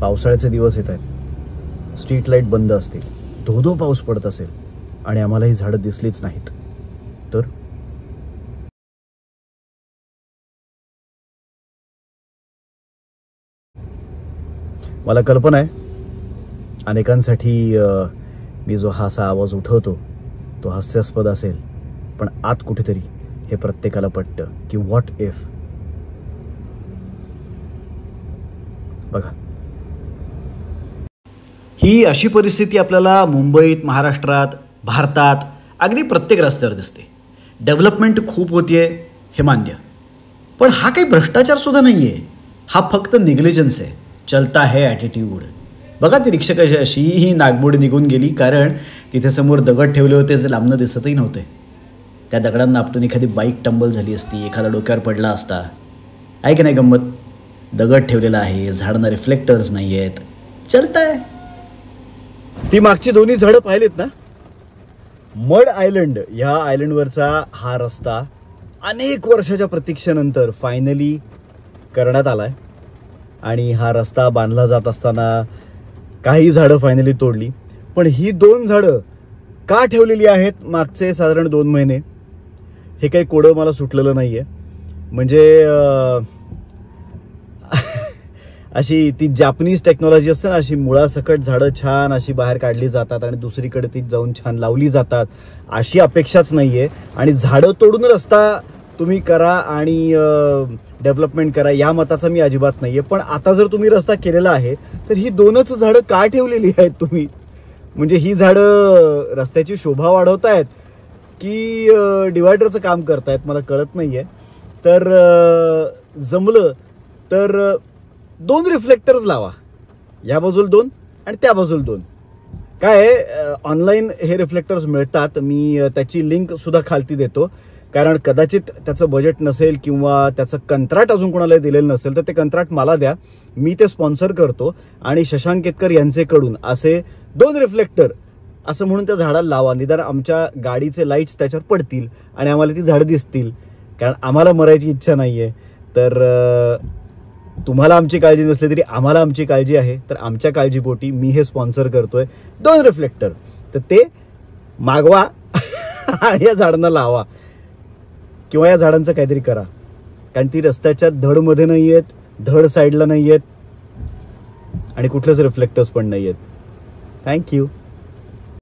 पावसाळ्याचे दिवस येत आहेत, स्ट्रीट लाईट बंद असतील, धो पाऊस पडत असेल आणि आम्हाला ही झाडं दिसलीच नाहीत तर मला कल्पना आहे अनेकांसाठी मी जो हा असा आवाज उठवतो तो हास्यास्पद असेल, पण आत कुठेतरी हे प्रत्येकाला पटतं की व्हॉट इफ. बघा, ही अशी परिस्थिती आपल्याला मुंबईत, महाराष्ट्रात, भारतात अगदी प्रत्येक रस्त्यावर दिसते. डेव्हलपमेंट खूप होतीये हे मान्य, पण हा काही भ्रष्टाचार सुद्धा नाही आहे. हा फक्त निग्लिजन्स आहे, चलता है ॲटिट्यूड. बघा ती रिक्षा कशी अशी ही नागमोडी निघून गेली कारण तिथे समोर दगड ठेवले होते जे लांबनं दिसतही नव्हते. त्या दगडांना आपटून एखादी बाईक टंबल झाली असती, एखादा डोक्यावर पडला असता. आहे की नाही गंमत? दगड ठेवलेला आहे, झाडांना रिफ्लेक्टर्स नाही आहेत, चलताय. ती मागची दोन्ही झाडं पाहिलीत ना? मड आयलंड ह्या आयलंडवरचा हा रस्ता अनेक वर्षाच्या प्रतीक्षेनंतर फायनली करण्यात आलाय. आणि हा रस्ता बांधला जात असताना काही झाडं फायनली तोडली, पण ही 2 झाडं का ठेवलेली आहेत मागचे साधारण 2 महिने हे काही कोडं मला सुटलेलं नाही आहे. म्हणजे अशी ती जापनीज टेक्नॉलॉजी असते ना, अशी मुळासकट झाडं छान अशी बाहेर काढली जातात आणि दुसरीकडे ती जाऊन छान लावली जातात, अशी अपेक्षाच नाही आहे. आणि झाडं तोडून रस्ता तुम्ही करा आणि डेव्हलपमेंट करा या मताचा मी अजिबात नाही आहे. पण आता जर तुम्ही रस्ता केलेला आहे तर ही 2च झाडं का ठेवलेली आहेत तुम्ही? म्हणजे ही झाडं रस्त्याची शोभा वाढवत आहेत की डिवायडरचं काम करतायत मला कळत नाही आहे. तर जमलं तर 2 रिफ्लेक्टर्स लावा, या बाजूला 2 आणि त्या बाजूला 2. काय ऑनलाईन हे रिफ्लेक्टर्स मिळतात, मी त्याची लिंक सुद्धा खालती देतो. कारण कदाचित त्याचं बजेट नसेल किंवा त्याचं कंत्राट अजून कोणाला दिलेलं नसेल तर ते कंत्राट मला द्या, मी ते स्पॉन्सर करतो आणि शशांक केतकर यांचेकडून असे 2 रिफ्लेक्टर असं म्हणून त्या झाडाला लावा. निदान आमच्या गाडीचे लाईट्स त्याच्यावर पडतील आणि आम्हाला ती झाडं दिसतील. कारण आम्हाला मरायची इच्छा नाही आहे. तर तुम्हाला आमची काळजी नसली तरी आम्हाला आमची काळजी आहे, तर आमच्या काळजीपोटी मी हे स्पॉन्सर करतोय 2 रिफ्लेक्टर. तर ते मागवा आणि या झाडांना लावा किंवा या झाडांचं काहीतरी करा. कारण ती रस्त्याच्या धडमध्ये नाही आहेत, धड साईडला नाही आहेत आणि कुठलेच रिफ्लेक्टर्स पण नाही आहेत. थँक्यू.